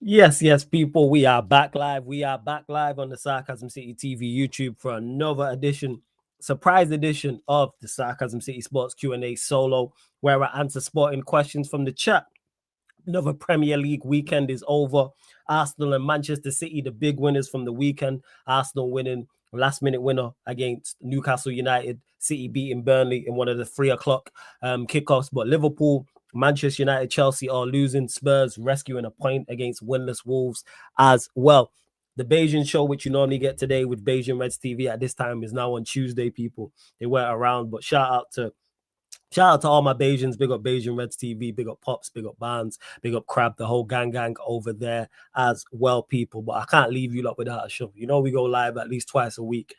Yes, yes, people, we are back live. We are back live on the Sarcasm City TV YouTube for another edition, surprise edition of the Sarcasm City Sports Q&A solo, where I answer sporting questions from the chat. Another Premier League weekend is over. Arsenal and Manchester City, the big winners from the weekend. Arsenal winning, last minute winner against Newcastle United. City beating Burnley in one of the 3 o'clock kickoffs. But Liverpool, Manchester United, Chelsea are losing. Spurs rescuing a point against winless Wolves as well. The Beijing show, which you normally get today with Beijing Reds TV at this time, is now on Tuesday, people. They weren't around, but shout out to all my Bajans. Big up Bajan Reds TV. Big up Pops. Big up Barnes. Big up Crab. The whole gang over there as well, people. But I can't leave you lot without a show. You know we go live at least twice a week.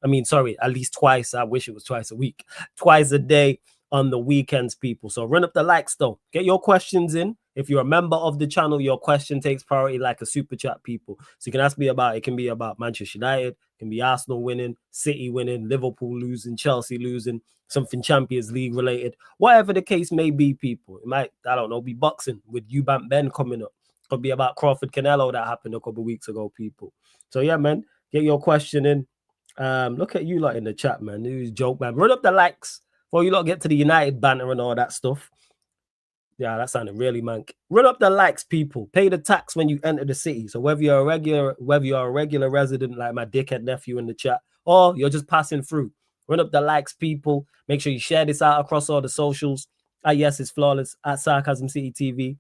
I mean, sorry, at least twice. I wish it was twice a week. Twice a day on the weekends, people. So run up the likes, though. Get your questions in. If you're a member of the channel, your question takes priority like a super chat, people. So you can ask me about, it can be about Manchester United, it can be Arsenal winning, City winning, Liverpool losing, Chelsea losing, something Champions League related, whatever the case may be, people. It might, I don't know, be boxing with Eubank Ben coming up. Could be about Crawford Canelo that happened a couple of weeks ago, people. So yeah, man, get your question in. Look at you lot in the chat, man. This is joke, man. Run up the likes before you lot get to the United banter and all that stuff. Yeah, that sounded really mank. Run up the likes, people. Pay the tax when you enter the city. So whether you're a regular resident like my dickhead nephew in the chat, or you're just passing through, run up the likes, people. Make sure you share this out across all the socials. Yes, it's flawless. At Sarcasm City TV.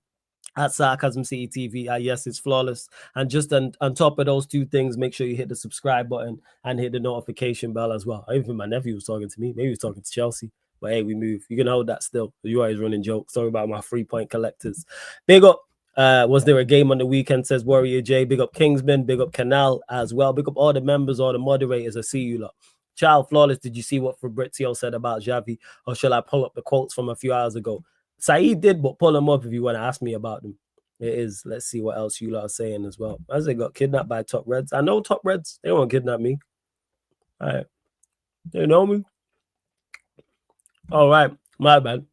At Sarcasm City TV. Yes, it's flawless. And just on top of those two things, make sure you hit the subscribe button and hit the notification bell as well. I even think my nephew was talking to me. Maybe he was talking to Chelsea. But hey, we move. You can hold that still. You always running jokes. Sorry about my 3-point collectors. Big up. Was there a game on the weekend? Says Warrior J. Big up Kingsman. Big up Canal as well. Big up all the members, all the moderators. I see you lot. Child Flawless, did you see what Fabrizio said about Xavi? Or shall I pull up the quotes from a few hours ago? Saeed did, but pull them up if you want to ask me about them. It is. Let's see what else you lot are saying as well. As they got kidnapped by Top Reds. I know Top Reds. They won't kidnap me. All right. They know me. All right, my bad.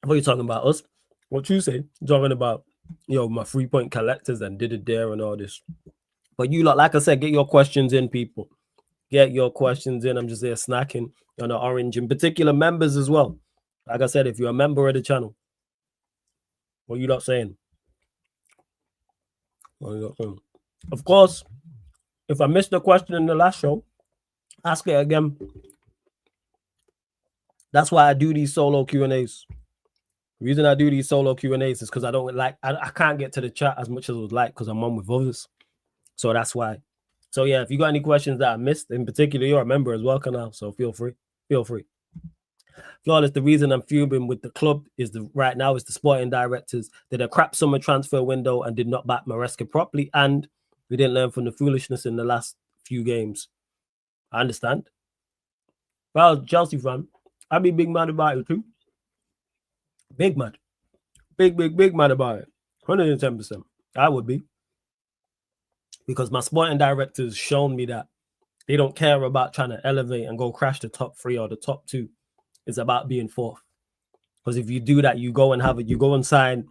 What are you talking about? Us? What you say? You're talking about, my 3-point collectors and did it there and all this. But you lot, like I said, get your questions in, people. Get your questions in. I'm just there snacking on the orange, in particular members as well. Like I said, if you're a member of the channel, what are you lot saying? Of course, if I missed the question in the last show, ask it again. That's why I do these solo Q&As. The reason I do these solo Q&As is because I can't get to the chat as much as I would like because I'm on with others. So that's why. So yeah, if you got any questions that I missed, in particular, you're a member as well, Canal. So feel free. Flawless, the reason I'm fuming with the club is right now is the sporting directors did a crap summer transfer window and did not back Maresca properly, and we didn't learn from the foolishness in the last few games. I understand. Well, Chelsea fan, I'd be big mad about it too. Big mad. Big mad about it. 110%. I would be. Because my sporting directors shown me that they don't care about trying to elevate and go crash the top 3 or the top 2. It's about being 4th. Because if you do that, you go and sign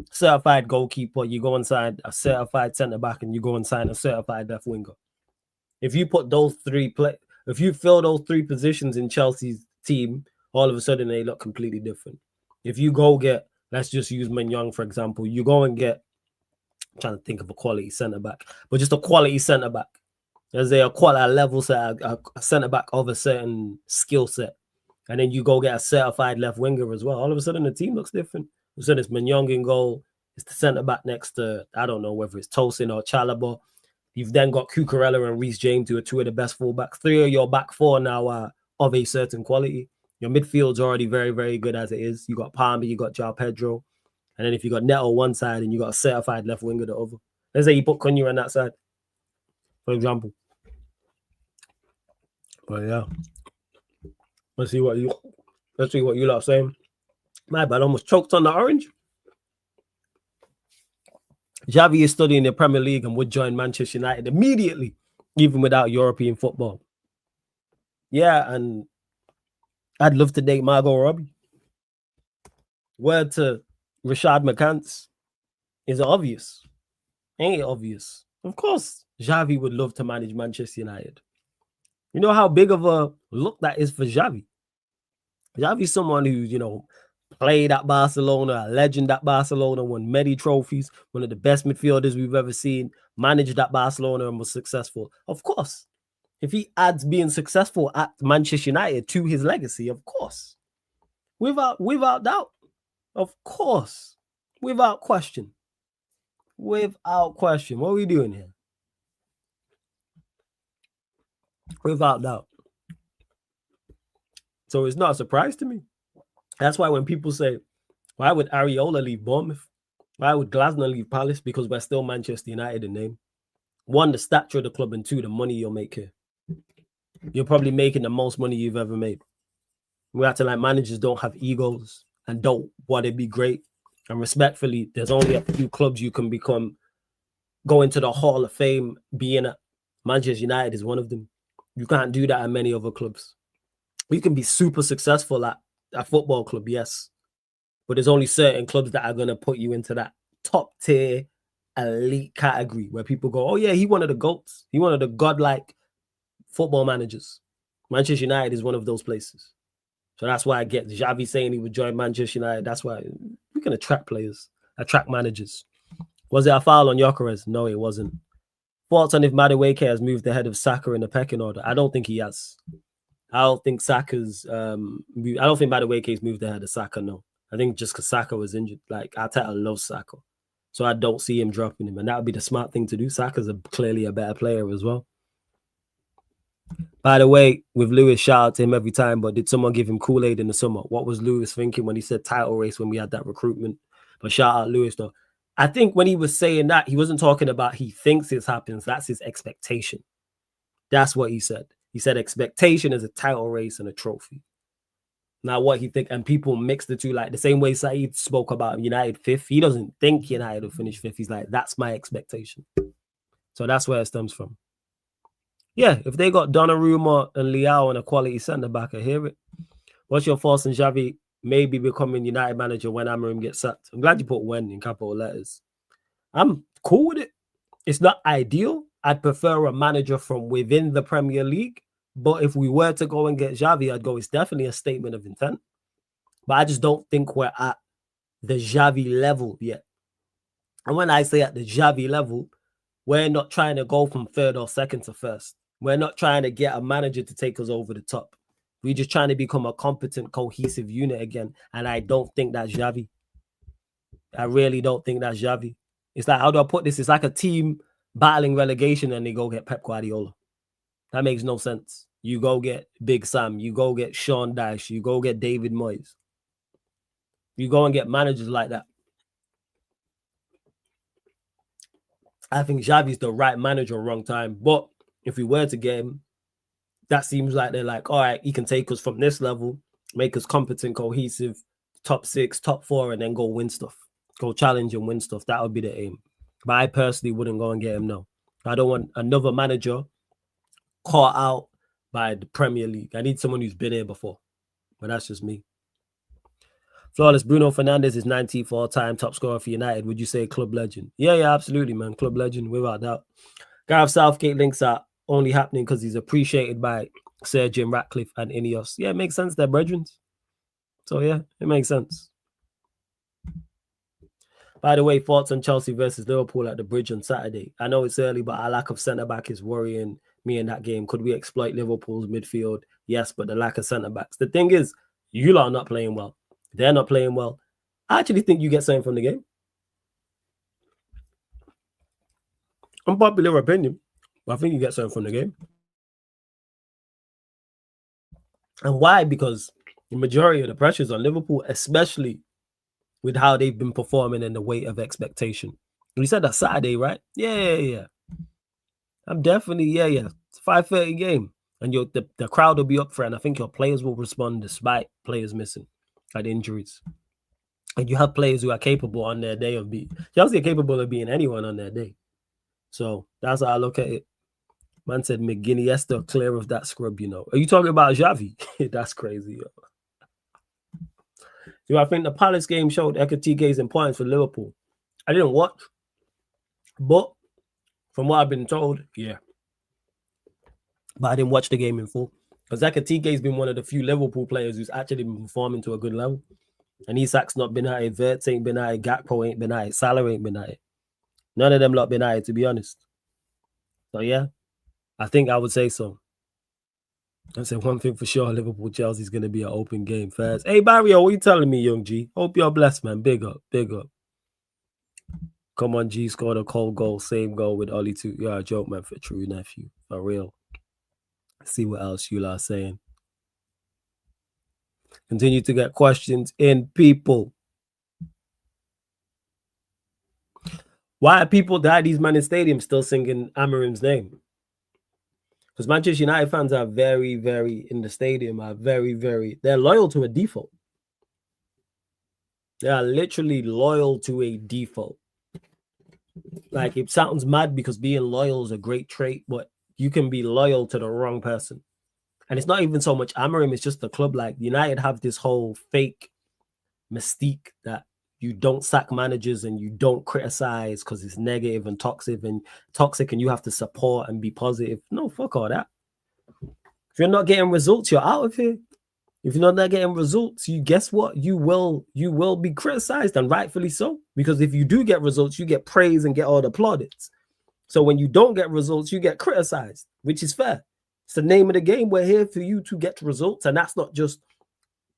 certified goalkeeper, you go and sign a certified centre back, and you go and sign a certified left winger. If you put those 3 if you fill those 3 positions in Chelsea's team, all of a sudden they look completely different. If you go get, let's just use Mignon for example, you go and get, I'm trying to think of a quality centre back, but just a quality centre back. There's a quality level set, a centre back of a certain skill set. And then you go get a certified left winger as well. All of a sudden, the team looks different. All of a sudden, it's Mignon in goal. It's the centre back next to, I don't know whether it's Tosin or Chalobah. You've then got Cucurella and Reece James, who are 2 of the best fullbacks. 3 of your back 4 now are of a certain quality. Your midfield's already very, very good as it is. You got Palmer, you got João Pedro. And then if you got Neto one side and you got a certified left winger the other. Let's say you put Cunha on that side, for example. But yeah. Let's see what you lot are saying. My bad, almost choked on the orange. Xavi is studying the Premier League and would join Manchester United immediately, even without European football. Yeah, and I'd love to date Margot Robbie. Word to Rashad McCants is obvious. Ain't it obvious? Of course, Xavi would love to manage Manchester United. You know how big of a look that is for Xavi? Xavi's someone who, you know, played at Barcelona, a legend at Barcelona, won many trophies, one of the best midfielders we've ever seen, managed at Barcelona and was successful. Of course, if he adds being successful at Manchester United to his legacy, of course, without doubt, of course, without question. Without question. What are we doing here? Without doubt. So it's not a surprise to me. That's why when people say, why would Areola leave Bournemouth? Why would Glasner leave Palace? Because we're still Manchester United in name. One, the stature of the club, and two, the money you'll make here. You're probably making the most money you've ever made. We have to, like, managers don't have egos and don't want to be great. And respectfully, there's only a few clubs you can go into the Hall of Fame being at. Manchester United is one of them. You can't do that at many other clubs. You can be super successful at a football club, yes. But there's only certain clubs that are going to put you into that top tier elite category where people go, oh yeah, he one of the GOATs. He one of the godlike football managers. Manchester United is one of those places. So that's why I get Xavi saying he would join Manchester United. That's why we can attract players, attract managers. Was it a foul on Gyökeres? No, it wasn't. Thoughts on if Madueke has moved ahead of Saka in the pecking order? I don't think he has. I don't think Madueke's moved ahead of Saka, no. I think just because Saka was injured. Like, Arteta loves Saka. So I don't see him dropping him. And that would be the smart thing to do. Saka's clearly a better player as well. By the way, with Lewis, shout out to him every time, but did someone give him Kool-Aid in the summer? What was Lewis thinking when he said title race when we had that recruitment? But shout out Lewis, though. I think when he was saying that, he wasn't talking about he thinks it happens. That's his expectation. That's what he said. He said expectation is a title race and a trophy. Now what he think, and people mix the two, like the same way Saeed spoke about United fifth. He doesn't think United will finish fifth. He's like, that's my expectation. So that's where it stems from. Yeah, if they got Donnarumma and Leao and a quality centre-back, I hear it. What's your thoughts on Xavi maybe becoming United manager when Amorim gets sacked? I'm glad you put when in capital letters. I'm cool with it. It's not ideal. I'd prefer a manager from within the Premier League. But if we were to go and get Xavi, I'd go, it's definitely a statement of intent. But I just don't think we're at the Xavi level yet. And when I say at the Xavi level, we're not trying to go from third or second to first. We're not trying to get a manager to take us over the top. We're just trying to become a competent, cohesive unit again. And I don't think that's Xavi. I really don't think that's Xavi. It's like, how do I put this? It's like a team battling relegation and they go get Pep Guardiola. That makes no sense. You go get Big Sam. You go get Sean Dyche. You go get David Moyes. You go and get managers like that. I think Xavi's the right manager, wrong time. But if we were to get him, that seems like they're like, all right, he can take us from this level, make us competent, cohesive, top 6, top 4, and then go win stuff. Go challenge and win stuff. That would be the aim. But I personally wouldn't go and get him, no. I don't want another manager caught out by the Premier League. I need someone who's been here before. But that's just me. Flawless. Bruno Fernandes is 19th all-time top scorer for United. Would you say club legend? Yeah, absolutely, man. Club legend, without doubt. Gareth Southgate links are only happening because he's appreciated by Sir Jim Ratcliffe and Ineos. Yeah, it makes sense. They're brethren. So, yeah, it makes sense. By the way, thoughts on Chelsea versus Liverpool at the Bridge on Saturday? I know it's early, but our lack of centre-back is worrying me in that game. Could we exploit Liverpool's midfield? Yes, but the lack of centre-backs. The thing is, you lot are not playing well. They're not playing well. I actually think you get something from the game. Unpopular opinion, but I think you get something from the game. And why? Because the majority of the pressure is on Liverpool, especially with how they've been performing and the weight of expectation. We said that Saturday, right? Yeah. I'm definitely, It's a 5:30 game. And the crowd will be up for it. And I think your players will respond despite players missing and injuries. And you have players who are capable on their day of being. Chelsea are capable of being anyone on their day. So that's how I look at it. Man said McGuinness clear of that scrub, you know. Are you talking about Xavi? That's crazy, yo. Do I think the Palace game showed Ekatiké's importance for Liverpool? I didn't watch. But from what I've been told, yeah. But I didn't watch the game in full. Because Zakateke's been one of the few Liverpool players who's actually been performing to a good level. And Isak's not been at it. Vert ain't been at it. Gakpo ain't been at it. Salah ain't been at it. None of them lot been at it, to be honest. So, yeah, I think I would say so. I said one thing for sure, Liverpool-Chelsea's going to be an open game first. Hey, Barrio, what you telling me, young G? Hope you're blessed, man. Big up, big up. Come on, G scored a cold goal. Same goal with Ollie too. You're a joke, man, for true nephew. For real. Let's see what else you are saying. Continue to get questions in, people. Why are people that these man in stadiums still singing Amarim's name? Because Manchester United fans are very, very in the stadium, are very, very, they're loyal to a default. They are literally loyal to a default. Like, it sounds mad because being loyal is a great trait, but you can be loyal to the wrong person. And it's not even so much Amarim, it's just the club. Like, United have this whole fake mystique that you don't sack managers and you don't criticize because it's negative and toxic and you have to support and be positive. No, fuck all that. If you're not getting results, you're out of here. If you're not getting results, you guess what? You will be criticized, and rightfully so. Because if you do get results, you get praise and get all the plaudits. So when you don't get results, you get criticized, which is fair. It's the name of the game. We're here for you to get results, and that's not just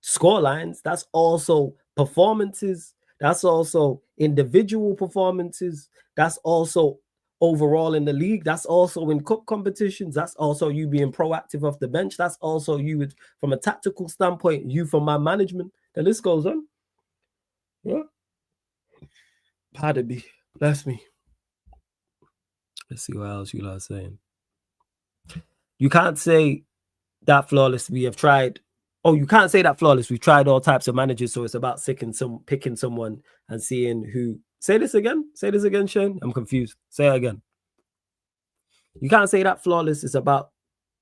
score lines. That's also performances. That's also individual performances. That's also overall in the league. That's also in cup competitions. That's also you being proactive off the bench. That's also you from a tactical standpoint, you from my management. The list goes on. Yeah. Pardon me. Bless me. Let's see what else you are saying. You can't say that flawless. We have tried. Oh, you can't say that flawless. We've tried all types of managers, so it's about picking someone and seeing who. Say this again. Say this again, Shane. I'm confused. Say it again. You can't say that flawless. It's about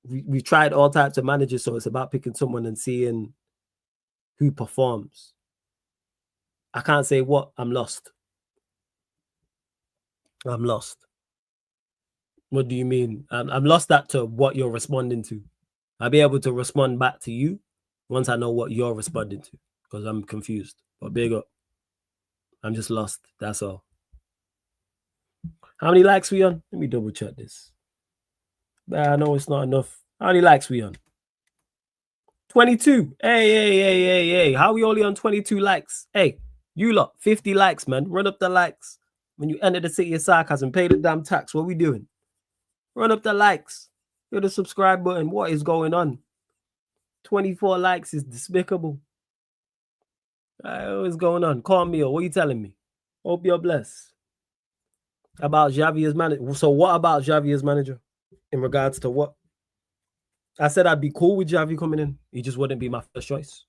we've tried all types of managers, so it's about picking someone and seeing who performs. I can't say what. I'm lost. I'm lost. What do you mean? I'm lost as to what you're responding to. I'll be able to respond back to you once I know what you're responding to, because I'm confused. But big up. I'm just lost. That's all. How many likes we on? Let me double check this. I know it's not enough. How many likes we on? 22. Hey. How we only on 22 likes? Hey, you lot, 50 likes, man. Run up the likes. When you enter the city of sarcasm, pay the damn tax. What we doing? Run up the likes. Hit the subscribe button. What is going on? 24 likes is despicable. What is going on? Call me, or what are you telling me? Hope you're blessed. About Xavi as manager. So what about Xavi as manager? In regards to what? I said I'd be cool with Xavi coming in. He just wouldn't be my first choice.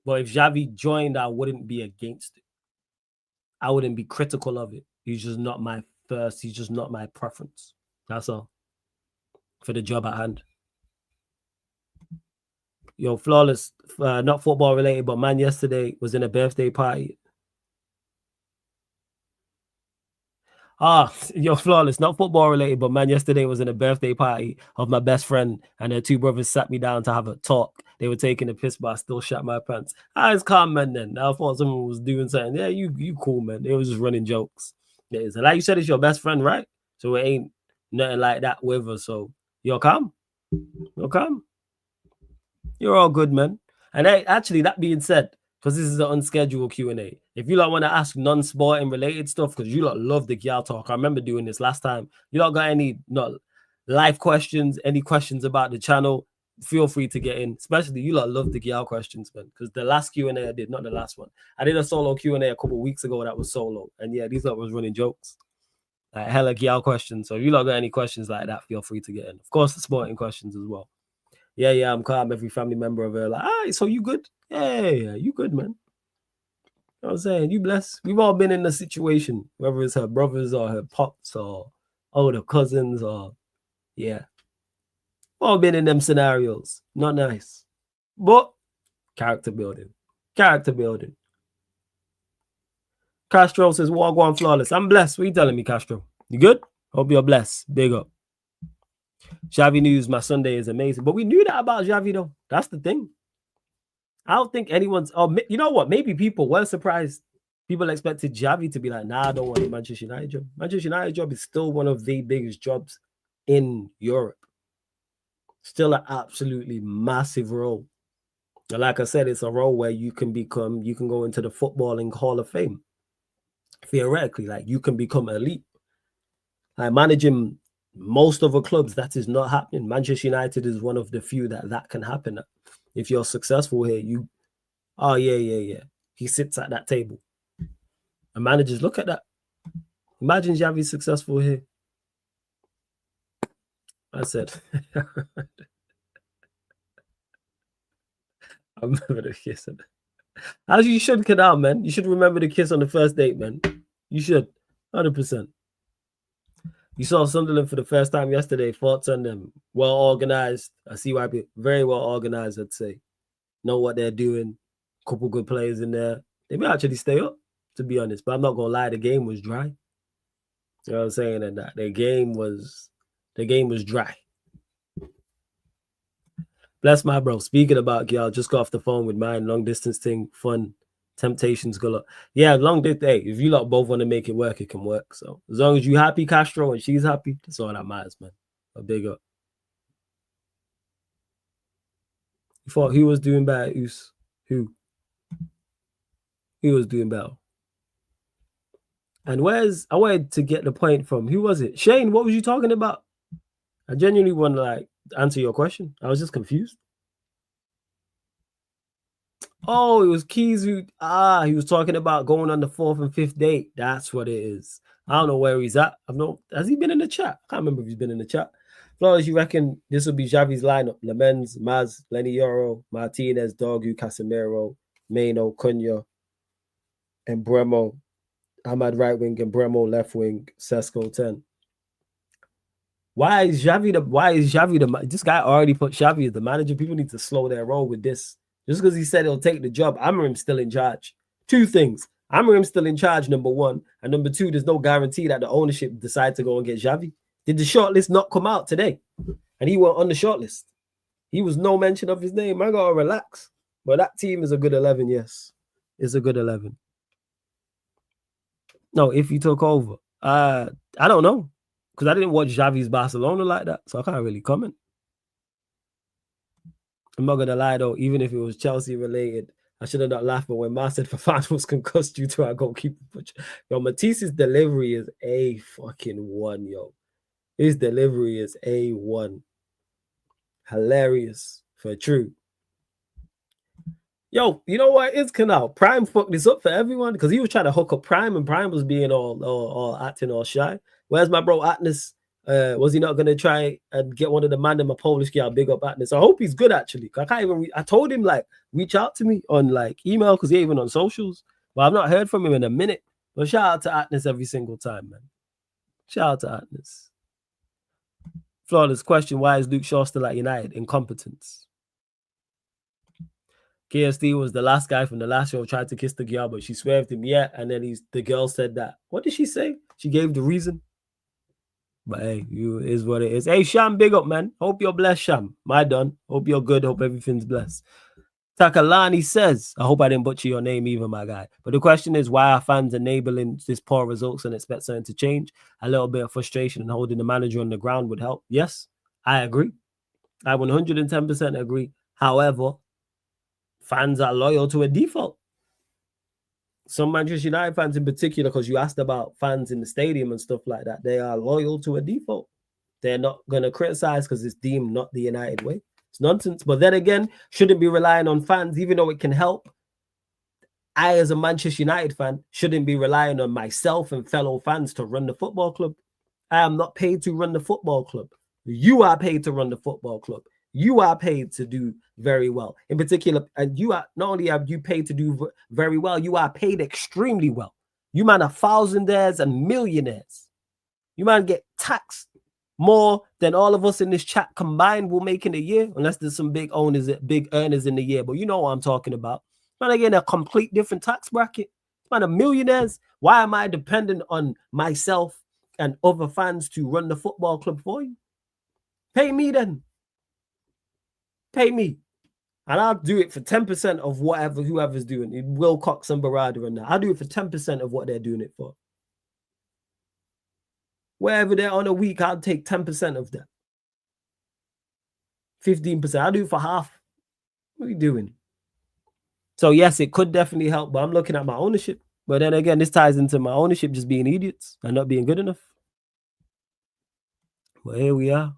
But if Xavi joined, I wouldn't be against it. I wouldn't be critical of it. He's just not my first. He's just not my preference. That's all. For the job at hand. Yo, flawless. Not football related, but man yesterday was in a birthday party. Yo, flawless. Not football related, but man yesterday was in a birthday party of my best friend, and their two brothers sat me down to have a talk. They were taking a piss, but I still shat my pants. I was calm, man. Then I thought someone was doing something. Yeah, you cool, man. They was just running jokes. Yeah, so like you said, it's your best friend, right? So it ain't nothing like that with us. So you're calm. You're calm. You're all good, man. And actually, that being said, because this is an unscheduled Q&A, if you lot want to ask non-sporting related stuff, because you lot love the Gyal talk, I remember doing this last time. You lot got any live questions, any questions about the channel, feel free to get in. Especially you lot love the Gyal questions, man, because the last Q&A I did, not the last one. I did a solo Q&A a couple of weeks ago that was solo. And yeah, these lot was running jokes. Like hella Gyal questions. So if you lot got any questions like that, feel free to get in. Of course, the sporting questions as well. Yeah, I'm calm. Every family member of her, like, so you good? Yeah, you good, man. You know what I'm saying? You blessed. We've all been in a situation, whether it's her brothers or her pops or older cousins or, yeah. All been in them scenarios. Not nice. But character building. Character building. Castro says, Wagwan flawless. I'm blessed. What are you telling me, Castro? You good? Hope you're blessed. Big up. Xavi news, my Sunday is amazing. But we knew that about Xavi, though. That's the thing. I don't think anyone's... Oh, you know what? Maybe people were surprised. People expected Xavi to be like, nah, I don't want a Manchester United job. Manchester United job is still one of the biggest jobs in Europe. Still an absolutely massive role. And like I said, it's a role where you can go into the footballing Hall of Fame. Theoretically, like you can become elite. Like managing most of the clubs, that is not happening. Manchester United is one of the few that can happen. If you're successful here, yeah. He sits at that table. And managers look at that. Imagine Xavi successful here. I said, I remember the kiss. As you should, Canal, man. You should remember the kiss on the first date, man. You should. 100%. You saw Sunderland for the first time yesterday. Thoughts on them? Well organized. I see why people very well organized, I'd say. Know what they're doing. Couple good players in there. They may actually stay up, to be honest. But I'm not gonna lie, the game was dry. You know what I'm saying? And that the game was dry. Bless my bro. Speaking about y'all, just got off the phone with mine. Long distance thing, fun. Temptations galore. Yeah, long distance. Hey, if you lot both want to make it work, it can work. So as long as you happy, Castro, and she's happy, that's all that matters, man. A big up. You thought who was doing bad? Who was doing bad? And I wanted to get the point from who was it? Shane, what was you talking about? I genuinely want to like answer your question. I was just confused. Oh, it was Keys he was talking about going on the 4th and 5th date. That's what it is. I don't know where he's at. Has he been in the chat? I can't remember if he's been in the chat. Flores, you reckon this will be Xavi's lineup? Lamens, Maz, Lenny Yoro, Martinez, Dorgu, Casemiro, Maino, Cunha, and Bremo. Ahmad right wing and Bremo left wing, Sesko 10. Why is Xavi the this guy already put Xavi as the manager? People need to slow their roll with this. Just because he said he'll take the job, Amorim's still in charge. Two things. Amorim's still in charge, number one. And number two, there's no guarantee that the ownership decide to go and get Xavi. Did the shortlist not come out today? And he went on the shortlist. He was no mention of his name. I gotta relax. But that team is a good 11, yes. It's a good 11. No, if he took over. I don't know. Because I didn't watch Xavi's Barcelona like that. So I can't really comment. I'm not going to lie, though. Even if it was Chelsea related, I should have not laughed. But when Mar said Fafana was concussed due to our goalkeeper. Yo, Matisse's delivery is A1, yo. His delivery is A1. Hilarious. For true. Yo, you know what is Canal? Prime fucked this up for everyone because he was trying to hook up Prime and Prime was being all acting all shy. Where's my bro Atlas? Was he not going to try and get one of the man in my Polish guy? Big up Atlas. I hope he's good actually. I can't even. I told him like reach out to me on like email because he ain't even on socials. But I've not heard from him in a minute. But shout out to Atlas every single time, man. Shout out to Atlas. Flawless question: why is Luke Shaw still at United? Incompetence. KSD was the last guy from the last show tried to kiss the girl, but she swerved him. Yeah, and then the girl said that. What did she say? She gave the reason. But hey, you is what it is. Hey, Sham, big up, man. Hope you're blessed, Sham. My done. Hope you're good. Hope everything's blessed. Takalani says, I hope I didn't butcher your name either, my guy. But the question is, why are fans enabling this poor results and expect something to change? A little bit of frustration and holding the manager on the ground would help. Yes, I agree. I 110% agree. However, fans are loyal to a default. Some Manchester United fans in particular, because you asked about fans in the stadium and stuff like that, they are loyal to a default. They're not going to criticize because it's deemed not the United way. It's nonsense. But then again, shouldn't be relying on fans, even though it can help. I, as a Manchester United fan, shouldn't be relying on myself and fellow fans to run the football club. I am not paid to run the football club. You are paid to run the football club. You are paid to do very well. In particular, and you are not only are you paid to do very well, you are paid extremely well. You man are thousandaires and millionaires. You man get taxed more than all of us in this chat combined will make in a year, unless there's some big owners, big earners in the year. But you know what I'm talking about. Man, again, a complete different tax bracket. Man, are millionaires. Why am I dependent on myself and other fans to run the football club for you? Pay me then. Pay me. And I'll do it for 10% of whatever whoever's doing it. Wilcox and Barada and that. I'll do it for 10% of what they're doing it for. Wherever they're on a week, I'll take 10% of that. 15%. I'll do it for half. What are you doing? So yes, it could definitely help, but I'm looking at my ownership. But then again, this ties into my ownership just being idiots and not being good enough. Well, here we are.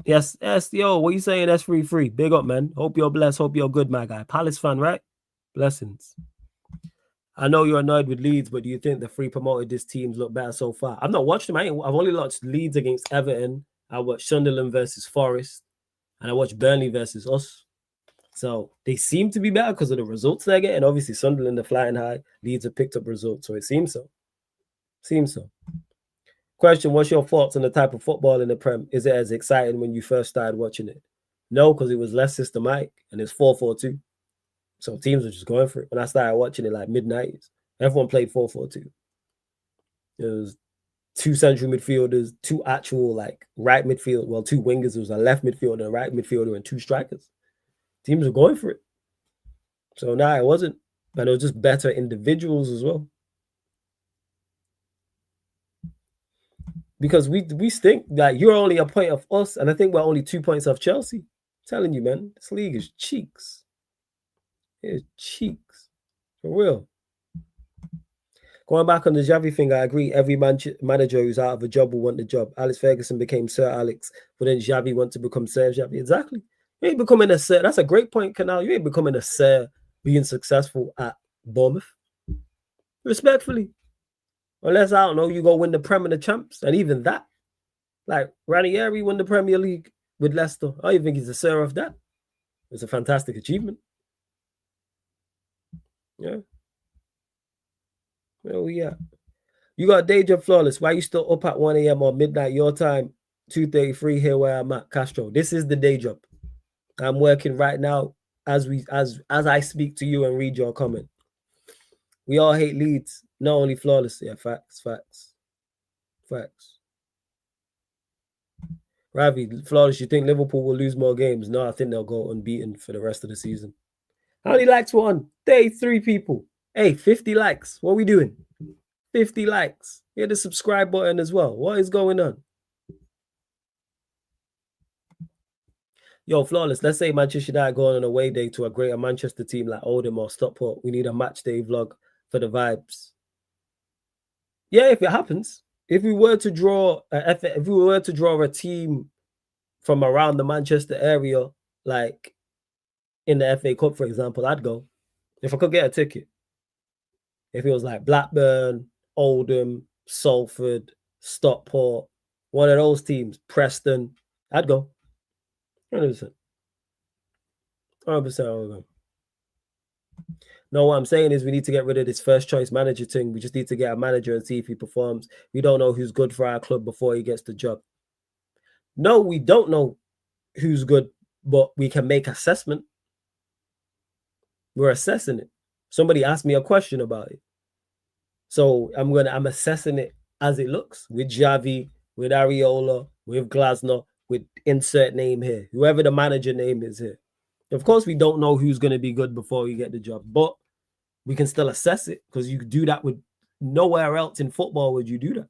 Yes, yo, what you saying? That's free. Big up, man. Hope you're blessed. Hope you're good, my guy. Palace fan, right? Blessings. I know you're annoyed with Leeds, but do you think the free promoted this teams look better so far? I've not watched them. I've only watched Leeds against Everton. I watched Sunderland versus Forest, and I watched Burnley versus us. So they seem to be better because of the results they're getting. Obviously, Sunderland are flying high. Leeds have picked up results, so it seems so. Question, what's your thoughts on the type of football in the Prem? Is it as exciting when you first started watching it? No, because it was less systematic, and it's 4-4-2. So teams were just going for it. When I started watching it like mid-90s, everyone played 4-4-2. There was 2 central midfielders, 2 actual like right midfield, 2 wingers. There was a left midfielder, a right midfielder, and 2 strikers. Teams were going for it. So now it wasn't, but it was just better individuals as well. Because we stink. Like, you're only a point of us, and I think we're only 2 points off Chelsea. I'm telling you, man, this league is cheeks. It's cheeks. For real. Going back on the Xavi thing, I agree. Every manager who's out of a job will want the job. Alex Ferguson became Sir Alex, but then Xavi want to become Sir Xavi. Exactly. You ain't becoming a Sir. That's a great point, Canal. You ain't becoming a Sir being successful at Bournemouth. Respectfully. Unless, I don't know, you go win the Prem and the Champs. And even that. Like, Ranieri won the Premier League with Leicester. I don't even think he's a Sir of that. It's a fantastic achievement. Yeah. Oh, yeah. You got a day job, Flawless. Why are you still up at 1 a.m. or midnight your time? 2:33 here where I'm at, Castro. This is the day job. I'm working right now as I speak to you and read your comment. We all hate Leeds, not only Flawless. Yeah, facts. Ravi, Flawless, you think Liverpool will lose more games? No, I think they'll go unbeaten for the rest of the season. How many likes were on? 33 people. Hey, 50 likes. What are we doing? 50 likes. Hit the subscribe button as well. What is going on? Yo, Flawless, let's say Manchester United go on an away day to a greater Manchester team like Oldham or Stockport. We need a match day vlog for the vibes. Yeah, if it happens. If we were to draw a team from around the Manchester area, like in the FA Cup, for example, I'd go. If I could get a ticket. If it was like Blackburn, Oldham, Salford, Stockport, one of those teams, Preston, I'd go. 100%. 100% I would go. No, what I'm saying is we need to get rid of this first choice manager thing. We just need to get a manager and see if he performs. We don't know who's good for our club before he gets the job. No, we don't know who's good, but we can make assessment. We're assessing it. Somebody asked me a question about it. So I'm assessing it as it looks with Xavi, with Areola, with Glasner, with insert name here, whoever the manager name is here. Of course, we don't know who's going to be good before we get the job, but we can still assess it because you do that with nowhere else in football would you do that.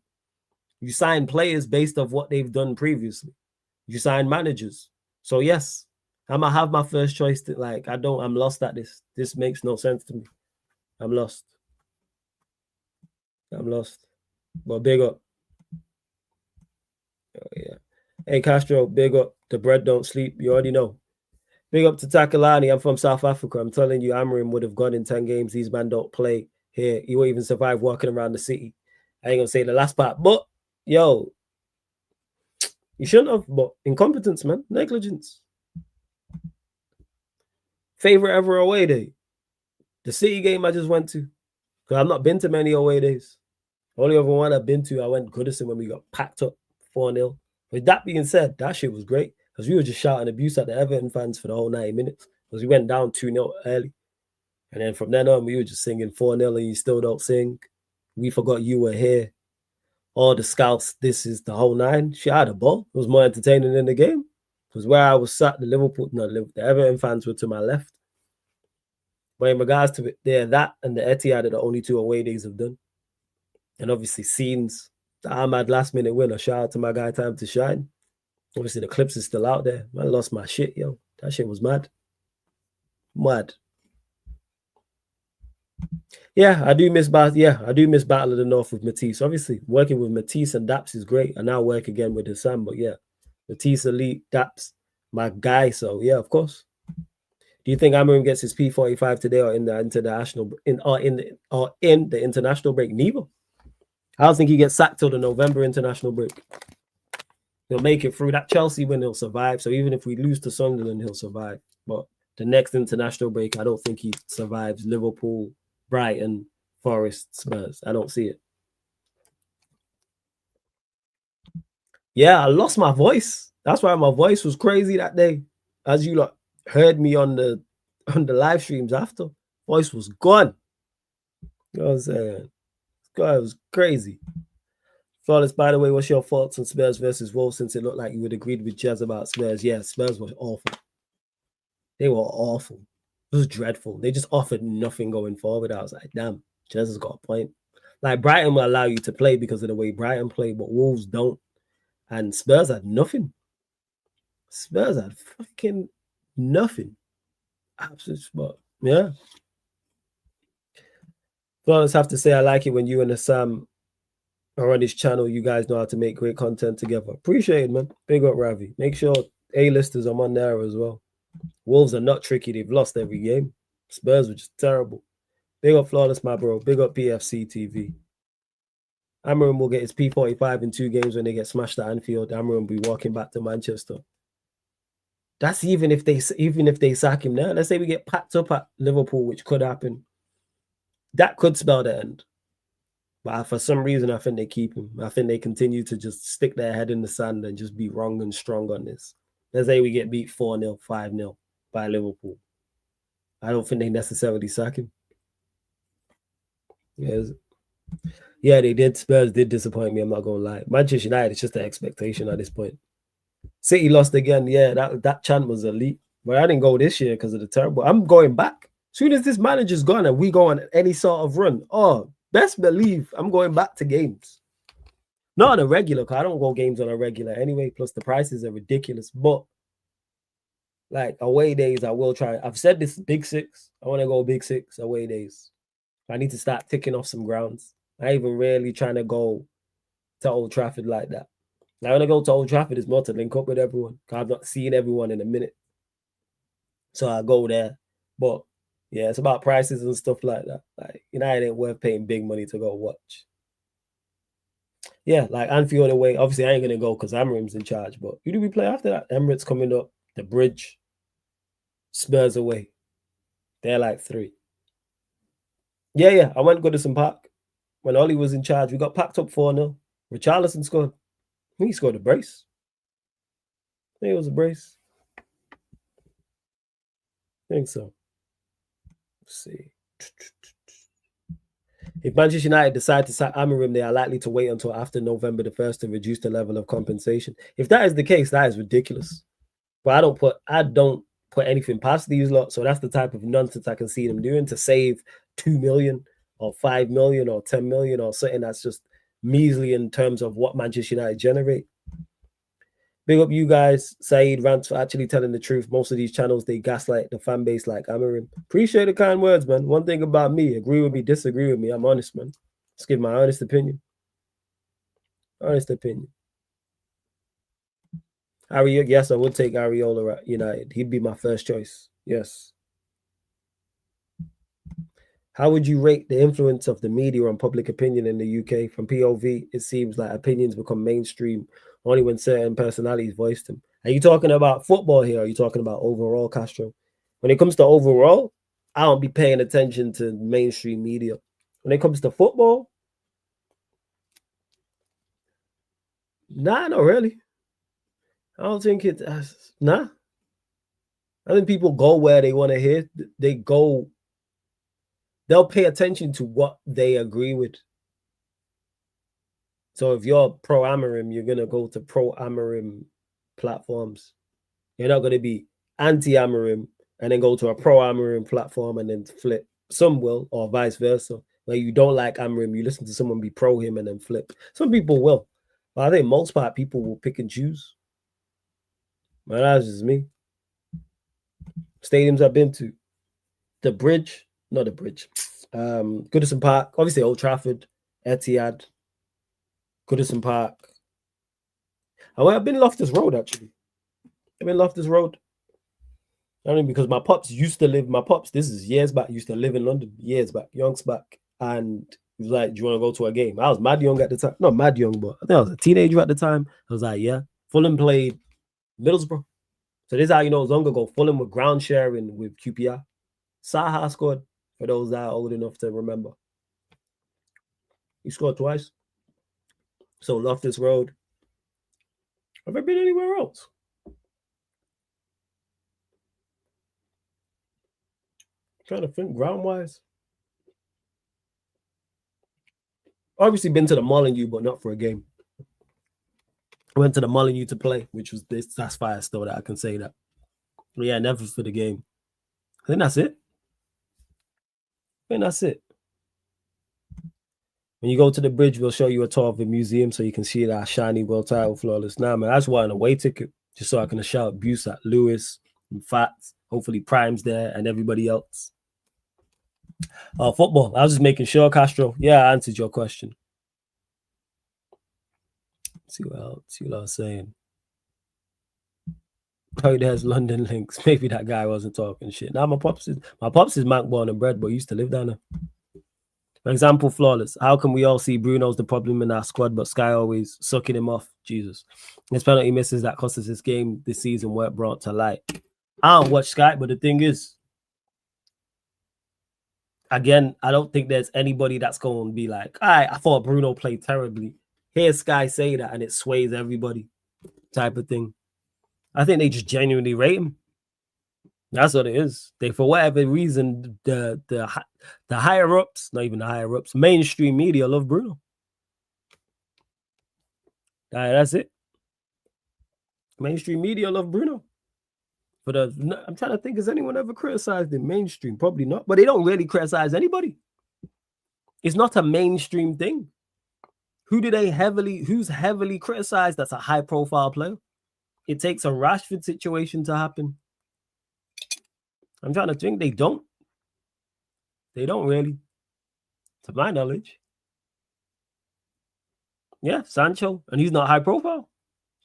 You sign players based off what they've done previously. You sign managers. So yes, I'm going to have my first choice. I'm lost at this. This makes no sense to me. I'm lost. But big up. Oh, yeah. Hey, Castro, big up. The bread don't sleep. You already know. Big up to Takalani. I'm from South Africa. I'm telling you, Amarim would have gone in 10 games. These men don't play here. He won't even survive walking around the city. I ain't going to say the last part. But, yo, you shouldn't have. But incompetence, man. Negligence. Favorite ever away day? The City game I just went to. Because I've not been to many away days. Only other one I've been to, I went Goodison when we got packed up 4-0. With that being said, that shit was great. Because we were just shouting abuse at the Everton fans for the whole 90 minutes. Because we went down 2-0 early. And then from then on, we were just singing 4-0 and you still don't sing. We forgot you were here. All the scouts, this is the whole nine. She had a ball. It was more entertaining than the game. Because where I was sat, the Everton fans were to my left. But in regards to it, that and the Etihad are the only 2 away days I've done. And obviously, scenes, the Ahmad last minute winner. Shout out to my guy, Time to Shine. Obviously, the clips is still out there. I lost my shit, yo. That shit was mad. Mad. Yeah, I do miss Battle of the North with Matisse. Obviously, working with Matisse and Daps is great. I now work again with Hassan, but yeah, Matisse, Elite, Daps, my guy. So yeah, of course. Do you think Amorim gets his P45 today or in the international in the international break? Neither. I don't think he gets sacked till the November international break. He'll make it through that Chelsea win. He'll survive. So even if we lose to Sunderland, he'll survive. But the next international break, I don't think he survives Liverpool, Brighton, Forest, Spurs. I don't see it. Yeah, I lost my voice. That's why my voice was crazy that day. As you heard me on the live streams after, voice was gone. You know what I'm saying? God, it was crazy. Flawless, by the way, what's your thoughts on Spurs versus Wolves, since it looked like you would agree with Jazz about Spurs? Yeah, Spurs were awful. They were awful. It was dreadful. They just offered nothing going forward. I was like, damn, Jazz has got a point. Like, Brighton will allow you to play because of the way Brighton play, but Wolves don't. And Spurs had nothing. Spurs had fucking nothing. Absolute spot. Yeah. Flawless, have to say I like it when you and Assam are on this channel. You guys know how to make great content together. Appreciate it, man. Big up, Ravi. Make sure A-listers are on there as well. Wolves are not tricky. They've lost every game. Spurs were just terrible. Big up Flawless, my bro. Big up PFC TV. Amorim will get his P45 in 2 games when they get smashed at Anfield. Amorim will be walking back to Manchester. That's even if they sack him now. Let's say we get packed up at Liverpool, which could happen. That could spell the end. But for some reason, I think they keep him. I think they continue to just stick their head in the sand and just be wrong and strong on this. Let's say we get beat 4-0, 5-0 by Liverpool. I don't think they necessarily sack him. Yeah, they did. Spurs did disappoint me. I'm not going to lie. Manchester United, it's just an expectation at this point. City lost again. Yeah, that chant was elite. But I didn't go this year because of the terrible. I'm going back. As soon as this manager's gone and we go on any sort of run, best believe I'm going back to games. Not on a regular, because I don't go games on a regular anyway. Plus, the prices are ridiculous. But, like, away days, I will try. I've said this, Big 6. I want to go Big 6 away days. I need to start ticking off some grounds. I even really trying to go to Old Trafford like that. Now, when I go to Old Trafford, it's more to link up with everyone, because I've not seen everyone in a minute. So I go there. But, yeah, it's about prices and stuff like that. Like, United ain't worth paying big money to go watch. Yeah, like Anfield away. Obviously, I ain't going to go because Amorim's in charge. But who do we play after that? Emirates coming up. The Bridge. Spurs away. They're like 3. Yeah. I went to Goodison Park. When Ollie was in charge, we got packed up 4-0. Richarlison scored. I think he scored a brace. I think it was a brace. I think so. Let's see. If Manchester United decide to sack Amorim, they are likely to wait until after November the 1st to reduce the level of compensation. If that is the case, that is ridiculous. But I don't put anything past these lot. So that's the type of nonsense I can see them doing to save 2 million or 5 million or 10 million or something that's just measly in terms of what Manchester United generate. Big up you guys. Saeed rants for actually telling the truth. Most of these channels, they gaslight the fan base like Amorim. Appreciate the kind words, man. One thing about me, agree with me, disagree with me. I'm honest, man. Let's give my honest opinion. Honest opinion. Yes, I would take Areola at United. He'd be my first choice. Yes. How would you rate the influence of the media on public opinion in the UK? From POV, it seems like opinions become mainstream only when certain personalities voice them. Are you talking about football here? Or are you talking about overall, Castro? When it comes to overall, I don't be paying attention to mainstream media. When it comes to football, nah, not really. I don't think it. Nah. I think people go where they want to hear. They go they'll pay attention to what they agree with. So if you're pro Amorim, you're gonna go to pro Amorim platforms. You're not gonna be anti Amorim and then go to a pro Amorim platform and then flip. Some will, or vice versa. Where you don't like Amorim, you listen to someone be pro him and then flip. Some people will, but I think most part people will pick and choose. But that's just me. Stadiums I've been to, the Bridge, not the Bridge, Goodison Park, obviously Old Trafford, Etihad, Goodison Park. I've been Loftus Road actually. I've been Loftus Road. I mean, because my pops, this is years back, used to live in London, years back, yonks back. And he was like, do you want to go to a game? I was mad young at the time. Not mad young, but I think I was a teenager at the time. I was like, yeah. Fulham played Middlesbrough. So this is how you know it's long ago. Fulham were ground sharing with QPR. Saha scored, for those that are old enough to remember. He scored twice. So Loftus Road. Have I been anywhere else? I'm trying to think ground-wise. Obviously been to the Molineux, but not for a game. I went to the Molineux to play, which was this. That's fire still that I can say that. But yeah, never for the game. I think that's it. When you go to the Bridge, we'll show you a tour of the museum so you can see that shiny world title flawless. Nah, man, I just want an away ticket just so I can shout abuse at Lewis and Fats. Hopefully Prime's there and everybody else. Football. I was just making sure, Castro. Yeah, I answered your question. See what I was saying. Oh, there's London links. Maybe that guy wasn't talking shit. Now my pops is Mac born and bred, but used to live down there. For example, flawless. How can we all see Bruno's the problem in our squad, but Sky always sucking him off? Jesus. His penalty misses that cost us this game this season weren't brought to light. I don't watch Sky, but the thing is, again, I don't think there's anybody that's going to be like, all right, I thought Bruno played terribly. Hear Sky say that and it sways everybody type of thing. I think they just genuinely rate him. That's what it is. They, for whatever reason, the higher ups, not even the higher ups, mainstream media love Bruno. That's it. Mainstream media love Bruno. But I'm trying to think, has anyone ever criticized him? Mainstream, probably not. But they don't really criticize anybody. It's not a mainstream thing. Who's heavily criticized? That's a high-profile player. It takes a Rashford situation to happen. I'm trying to think. They don't. They don't really, to my knowledge. Yeah, Sancho, and he's not high profile.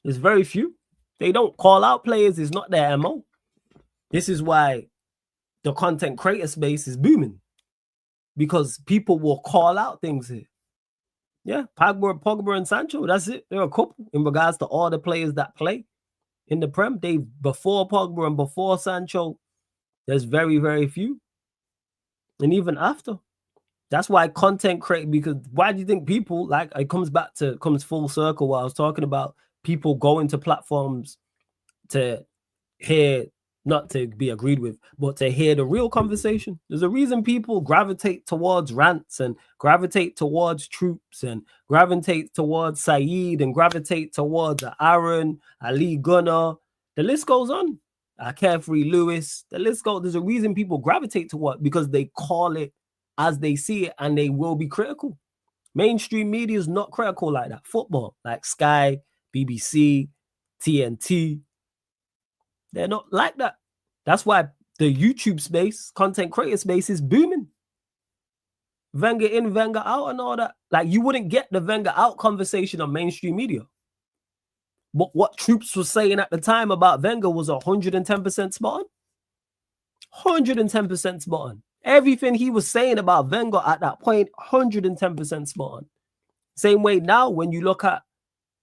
There's very few. They don't call out players. It's not their MO. This is why the content creator space is booming, because people will call out things here. Yeah, Pogba and Sancho, that's it. They're a couple in regards to all the players that play in the Prem. Before Pogba and before Sancho, there's very, very few. And even after. That's why content create, because why do you think people, like, it comes full circle what I was talking about, people go into platforms to hear, not to be agreed with, but to hear the real conversation. There's a reason people gravitate towards rants and gravitate towards troops and gravitate towards Saeed and gravitate towards Aaron, Ali Gunnar. The list goes on. Carefree Lewis. The list goes. There's a reason people gravitate toward, because they call it as they see it, and they will be critical. Mainstream media is not critical like that. Football, like Sky, BBC, TNT, they're not like that. That's why the YouTube space, content creator space, is booming. Wenger in, Wenger out, and all that. Like, you wouldn't get the Wenger out conversation on mainstream media. But what Troops was saying at the time about Wenger was 110% spot on. 110% spot on. Everything he was saying about Wenger at that point, 110% spot on. Same way now, when you look at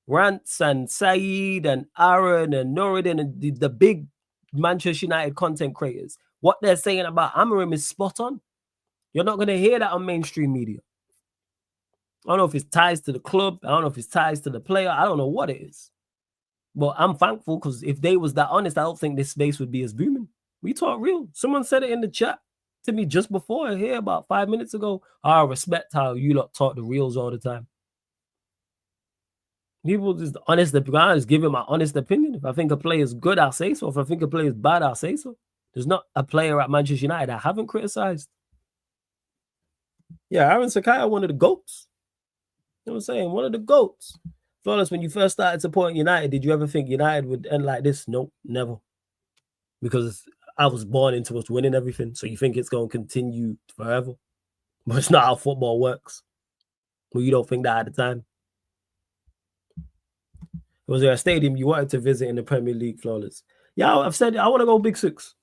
Rants and Saeed and Aaron and Noureddin and the big Manchester United content creators, what they're saying about Amorim is spot on. You're not going to hear that on mainstream media. I don't know if it's ties to the club. I don't know if it's ties to the player. I don't know what it is. But I'm thankful, because if they was that honest, I don't think this space would be as booming. We talk real. Someone said it in the chat. to me just before here about 5 minutes ago. I respect how you lot talk the reels all the time. People just honest. I just give him my honest opinion. If I think a player is good, I'll say so. If I think a player is bad, I'll say so. There's not a player at Manchester United I haven't criticized. Yeah, Aaron Sakaya, one of the GOATs. You know what I'm saying? One of the GOATs. Flawless, when you first started supporting United, did you ever think United would end like this? Nope, never. Because I was born into us winning everything. So you think it's going to continue forever. But it's not how football works. Well, you don't think that at the time. Was there a stadium you wanted to visit in the Premier League, Flawless? Yeah, I've said I want to go Big Six.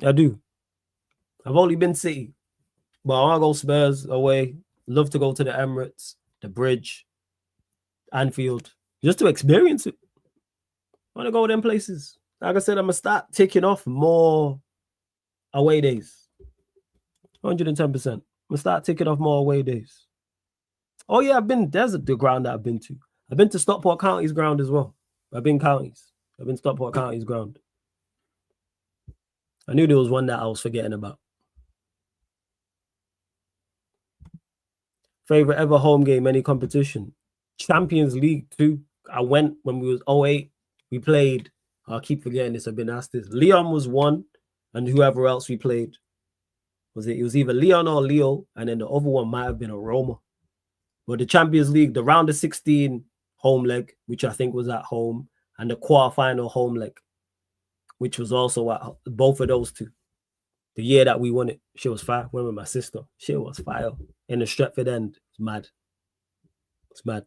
I do. I've only been City. But I want to go Spurs away. Love to go to the Emirates, the Bridge, Anfield, just to experience it. I want to go to them places. Like I said, I'm going to start ticking off more away days. 110%. I'm going to start ticking off more away days. Oh, yeah, there's the ground that I've been to. I've been to Stockport County's ground as well. I've been Stockport County's ground. I knew there was one that I was forgetting about. Favorite ever home game, any competition? Champions League 2. I went when we was 08. We played. I keep forgetting this. I've been asked this. Leon was one, and whoever else we played. It was either Leon or Leo, and then the other one might have been a Roma. But the Champions League, the round of 16 home leg, which I think was at home, and the quarterfinal home leg, which was also at both of those two. The year that we won it, she was fire. Went with my sister. She was fire. In the Stretford end. It's mad. It's mad.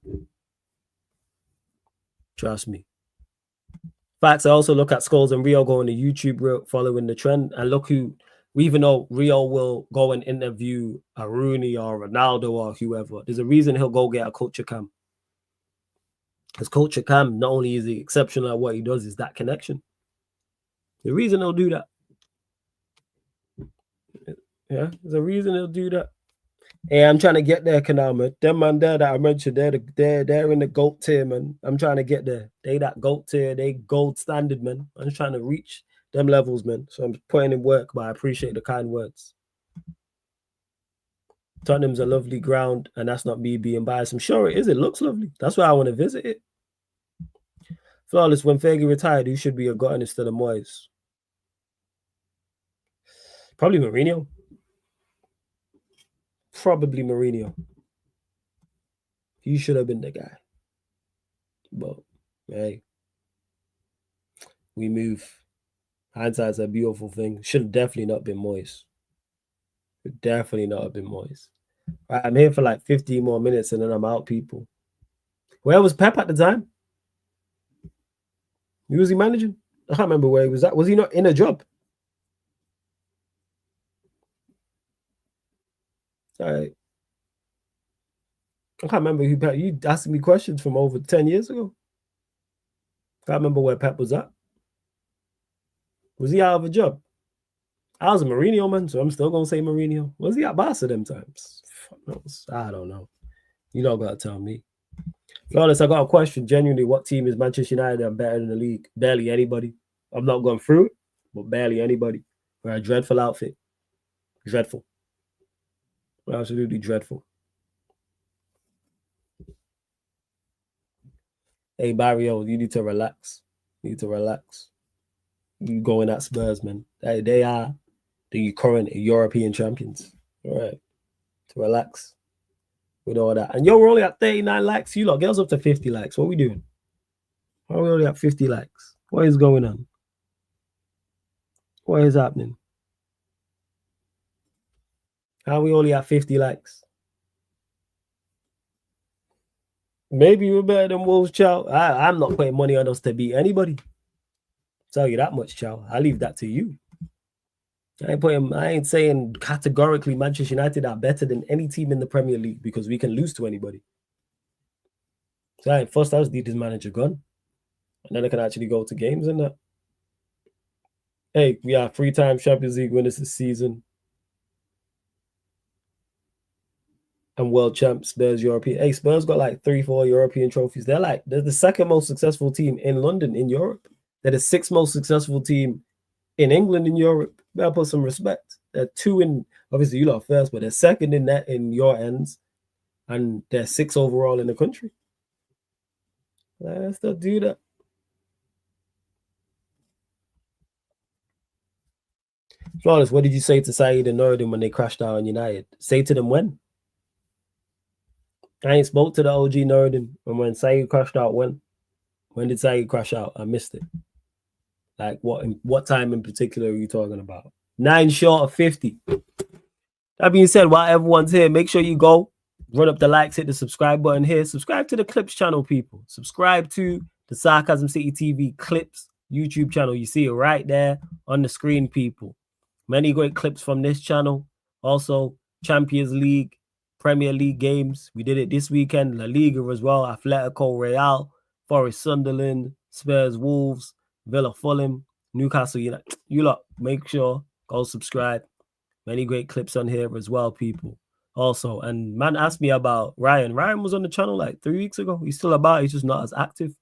Trust me. Facts, I also look at Scholes and Rio going to YouTube following the trend. And look who, even though Rio will go and interview a Rooney or Ronaldo or whoever, there's a reason he'll go get a Culture Cam. Because Culture Cam, not only is he exceptional at what he does, is that connection. The reason he'll do that. Yeah, there's a reason he'll do that. Hey, I'm trying to get there, Kanama. Them man there that I mentioned, they're in the GOAT tier, man. I'm trying to get there. They that GOAT tier, they gold standard, man. I'm just trying to reach them levels, man. So I'm putting in work, but I appreciate the kind words. Tottenham's a lovely ground, and that's not me being biased. I'm sure it is. It looks lovely. That's why I want to visit it. Flawless, when Fergie retired, who should be a gotten instead of Moyes? Probably Mourinho. Probably Mourinho. He should have been the guy. But, hey, we move. Hindsight's a beautiful thing. Should have definitely not been Moyes. Should definitely not have been Moyes. Right, I'm here for like 15 more minutes and then I'm out, people. Where was Pep at the time? Who was he managing? I can't remember where he was at. Was he not in a job? All right. I can't remember who Pep. You asking me questions from over 10 years ago. I can't remember where Pep was at. Was he out of a job? I was a Mourinho man, so I'm still gonna say Mourinho. Was he at Barca them times? I don't know. You don't gotta tell me. Flawless, I got a question. Genuinely, what team is Manchester United and better than the league? Barely anybody. I'm not going through it, but barely anybody. We're a dreadful outfit. Dreadful. We're absolutely dreadful. Hey, Barrio, you need to relax. You need to relax. You going at Spurs, man. They are the current European champions. All right. To relax with all that. And yo, we're only at 39 likes. You lot, get us up to 50 likes. What are we doing? Why are we only at 50 likes? What is going on? What is happening? How are we only at 50 likes? Maybe we're better than Wolves, Chow. I'm not putting money on us to beat anybody. Tell you that much, Chow. I leave that to you. I ain't saying categorically Manchester United are better than any team in the Premier League because we can lose to anybody. So first I just need this manager gone. And then I can actually go to games and that. Hey, we are 3-time Champions League winners this season. And world champs, Spurs European. Hey, Spurs got like 3-4 European trophies. They're the second most successful team in London, in Europe. They're the 6th most successful team in England, in Europe. Better put some respect. They're two in, obviously you lot first, but they're second in that in your ends, and they're 6 overall in the country. Let's not do that. Flawless, what did you say to Saeed and Northern when they crashed out on United? Say to them when? I ain't spoke to the OG Northern. And when Saeed crashed out, when? When did Saeed crash out? I missed it. Like what time in particular are you talking about? 9 short of 50. That being said, while everyone's here, make sure you go run up the likes, hit the subscribe button here. Subscribe to the Clips channel, people. Subscribe to the Sarcasm City TV Clips YouTube channel. You see it right there on the screen, people. Many great clips from this channel. Also, Champions League, Premier League games. We did it this weekend. La Liga as well. Atletico Real, Forest Sunderland, Spurs Wolves, Villa Fulham, Newcastle United. You lot, make sure, go subscribe. Many great clips on here as well, people. Also, and man asked me about Ryan. Ryan was on the channel like 3 weeks ago. He's still about. He's just not as active.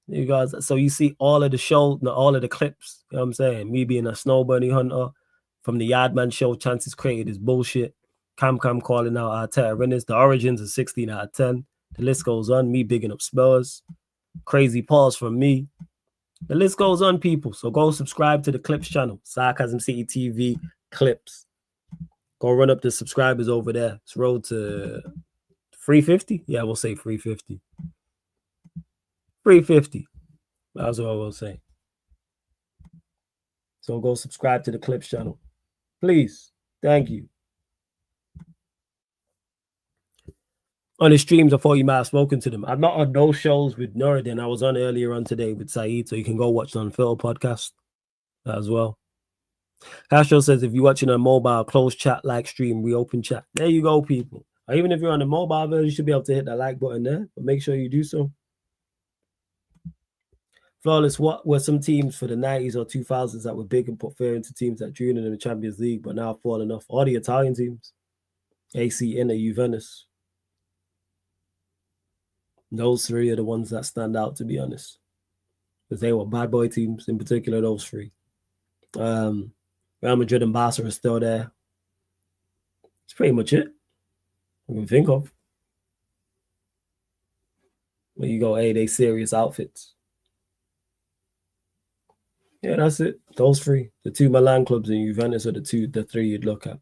You guys, so you see all of the show, all of the clips. You know what I'm saying? Me being a snow bunny hunter from the Yardman show, Chances Created is bullshit. Cam calling out Arteta winners. The Origins is 16 out of 10. The list goes on. Me bigging up Spurs. Crazy pause from me. The list goes on, people. So go subscribe to the Clips channel. Sarcasm City TV Clips. Go run up the subscribers over there. It's road to 350. Yeah, we'll say 350. 350. That's what I will say. So go subscribe to the Clips channel. Please. Thank you. On the streams, I thought you might have spoken to them. I'm not on those shows with Nuruddin. I was on earlier on today with Saeed, so you can go watch the Unfiltered podcast as well. Castro says, if you're watching a mobile, close chat, like stream, reopen chat. There you go, people. Or even if you're on the mobile version, you should be able to hit that like button there, but make sure you do so. Flawless, what were some teams for the 90s or 2000s that were big and put fear into teams that drew in the Champions League, but now fallen off? All the Italian teams. AC, Inter, Juventus. Those three are the ones that stand out, to be honest. Because they were bad boy teams, in particular, those three. Real Madrid and Barca are still there. That's pretty much it I can think of. When you go, hey, they serious outfits. Yeah, that's it. Those three. The two Milan clubs and Juventus are the three you'd look at.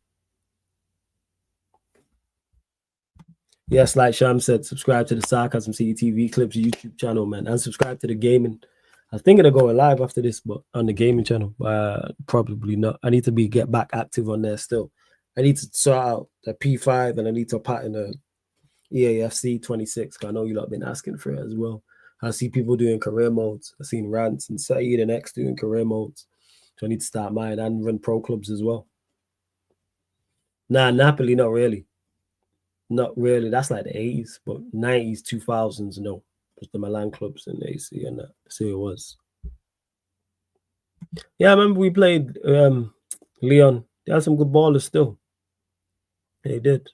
Yes, like Sham said, subscribe to the Sarcasm City TV Clips YouTube channel, man. And subscribe to the gaming. I was thinking of going live after this, but on the gaming channel. Probably not. I need to get back active on there still. I need to sort out the P5 and I need to pattern the EAFC 26. I know you lot been asking for it as well. I see people doing career modes. I've seen Rants and Saeed and X doing career modes. So I need to start mine and run pro clubs as well. Nah, Napoli, not really. Not really. That's like the 80s, but 90s, 2000s, no. Just the Milan clubs and AC and that. See, it was. Yeah, I remember we played Leon. They had some good ballers still. They did.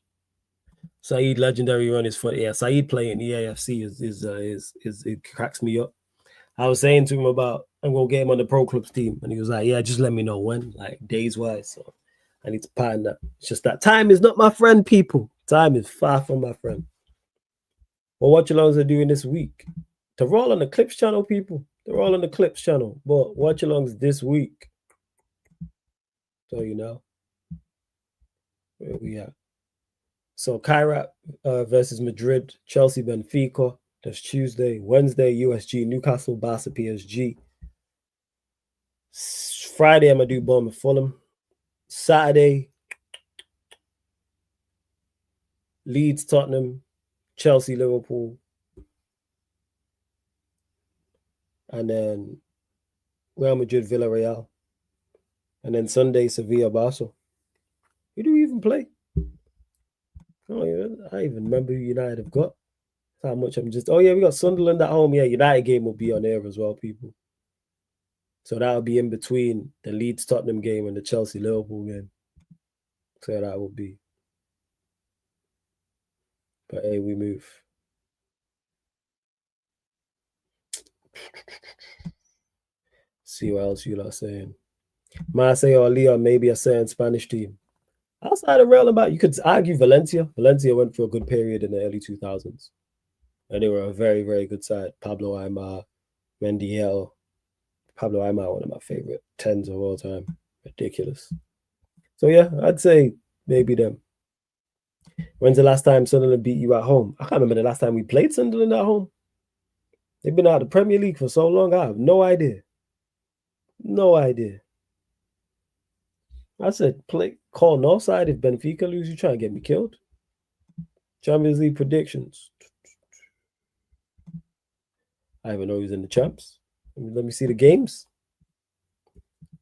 Saeed legendary run his foot. Yeah, Saeed playing the AFC is it cracks me up. I was saying to him about I'm gonna get him on the pro clubs team, and he was like, "Yeah, just let me know when, like days wise." So I need to pattern that. It's just that time is not my friend, people. Time is far from my friend. Well, what you longs are doing this week? They're all on the Clips channel, people. They're all on the Clips channel. But what you longs this week? So you know where we at. So Kairat versus Madrid, Chelsea, Benfica. That's Tuesday. Wednesday, USG, Newcastle, Barca, PSG. Friday, I'm gonna do Bournemouth, Fulham. Saturday, Leeds, Tottenham, Chelsea, Liverpool, and then Real Madrid, Villarreal, and then Sunday, Sevilla, Barca. Who do we even play? Oh yeah, I even remember who United have got. How much I'm just. Oh yeah, we got Sunderland at home. Yeah, United game will be on air as well, people. So that'll be in between the Leeds Tottenham game and the Chelsea Liverpool game. So that will be. But hey, we move. See what else you lot saying. Marseille or Lyon, maybe a certain Spanish team. Outside of Real about, you could argue Valencia. Valencia went through a good period in the early 2000s. And they were a very, very good side. Pablo Aimar, Mendiel. Pablo Aimar, one of my favorite 10s of all time. Ridiculous. So, yeah, I'd say maybe them. When's the last time Sunderland beat you at home? I can't remember the last time we played Sunderland at home. They've been out of the Premier League for so long, I have no idea. No idea. I said, call Northside if Benfica lose. You trying to get me killed? Champions League predictions. I even know who's in the champs. Let me see the games.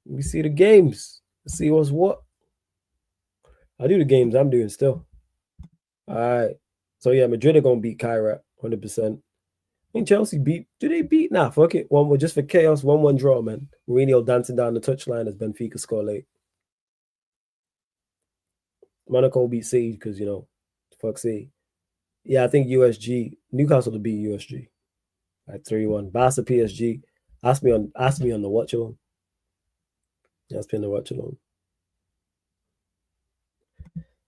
Let me see the games. Let's see what's what. I'll do the games I'm doing still. All right. So, yeah, Madrid are going to beat Kyrat 100%. I think Chelsea beat. Do they beat? Nah, fuck it. 1-1 just for chaos. 1-1 draw, man. Mourinho dancing down the touchline as Benfica score late. Monaco beat City because, fuck City. Yeah, I think USG. Newcastle to beat USG. Like 3-1. Barca PSG. Ask me on the watch along. Yeah, ask me on the watch along.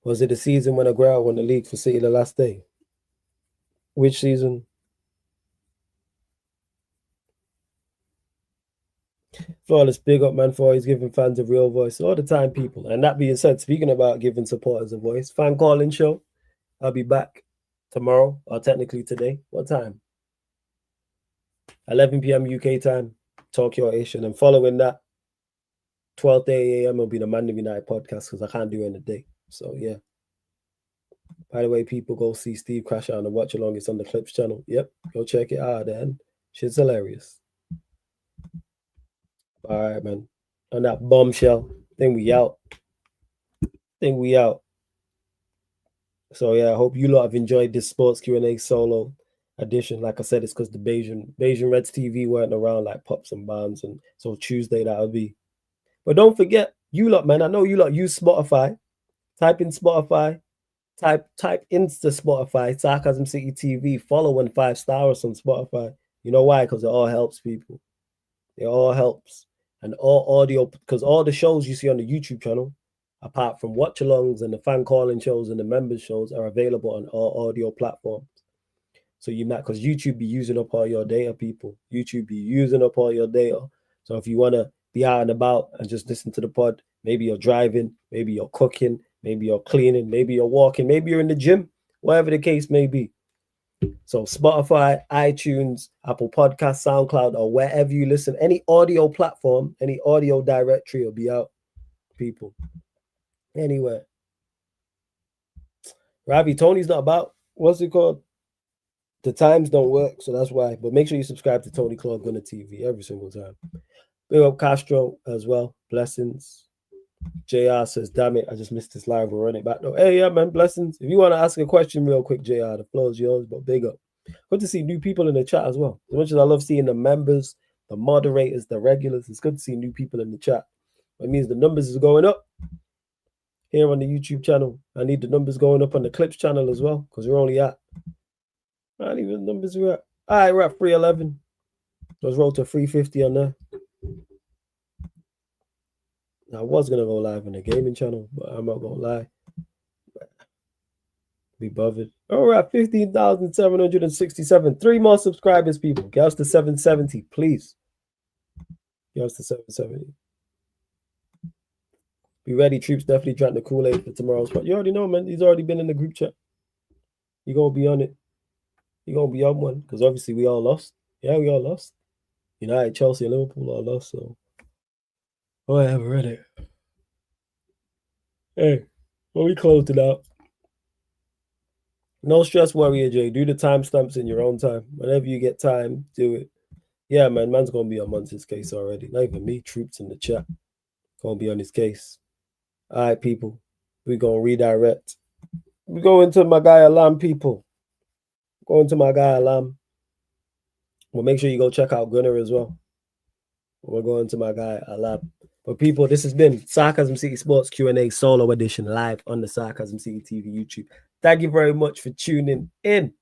Was it the season when Aguero won the league for City the last day? Which season? Flawless, big up, man, for always giving fans a real voice all the time, people. And that being said, speaking about giving supporters a voice, fan calling show. I'll be back tomorrow, or technically today. What time? 11 p.m. UK time, Tokyo Asian. And following that, 12:30 a.m. will be the Monday Night podcast because I can't do it in the day. So, yeah. By the way, people, go see Steve Crash on the watch along. It's on the Clips channel. Yep, go check it out, then. Shit's hilarious. All right, man. On that bombshell, think we out. So, yeah, I hope you lot have enjoyed this sports Q&A solo edition. Like I said, it's because the Beijing Reds TV weren't around like Pops and Barnes. And so Tuesday, that'll be. But don't forget, you lot, man. I know you lot use Spotify. Type in Spotify. Type into Spotify, Sarcasm City TV. Follow and 5-star on Spotify. You know why? Because it all helps people. It all helps. And all audio, because all the shows you see on the YouTube channel, apart from watch-alongs and the fan calling shows and the members shows, are available on all audio platforms. So you might, because YouTube be using up all your data, people. YouTube be using up all your data. So if you want to be out and about and just listen to the pod, maybe you're driving, maybe you're cooking, maybe you're cleaning, maybe you're walking, maybe you're in the gym, whatever the case may be. So Spotify, iTunes, Apple Podcasts, SoundCloud, or wherever you listen, any audio platform, any audio directory will be out, people. Anyway. Ravi, Tony's not about. What's it called? The times don't work, so that's why. But make sure you subscribe to Tony Claude Gunner TV every single time. Big up Castro as well. Blessings. JR says, damn it, I just missed this live. We'll run it back though. Hey, yeah, man, blessings. If you want to ask a question real quick, JR, the floor is yours, but big up. Good to see new people in the chat as well. As much as I love seeing the members, the moderators, the regulars, it's good to see new people in the chat. It means the numbers is going up here on the YouTube channel. I need the numbers going up on the Clips channel as well, because we're only at, I don't even the numbers we're at. All right, we're at 311. Let's roll to 350 on there. I was going to go live on the gaming channel, but I'm not going to lie. Be bothered. All right, 15,767. 3 more subscribers, people. Get us to 770, please. Get us to 770. Be ready, troops. Definitely drank the Kool-Aid for tomorrow's part. You already know, man. He's already been in the group chat. You're going to be on it. You're going to be on one, because obviously we all lost. Yeah, we all lost. United, Chelsea, and Liverpool all lost, so whatever, innit? Hey, well, we closed it out. No stress, Warrior J. Do the timestamps in your own time. Whenever you get time, do it. Yeah, man, man's going to be on Munster's case already. Not even me, troops in the chat. Going to be on his case. All right, people. We're going to redirect. We go into my guy Alam, people. Go into my guy Alam. Well, make sure you go check out Gunner as well. We're going to my guy Alam. But people, this has been Sarcasm City Sports Q&A solo edition live on the Sarcasm City TV YouTube. Thank you very much for tuning in.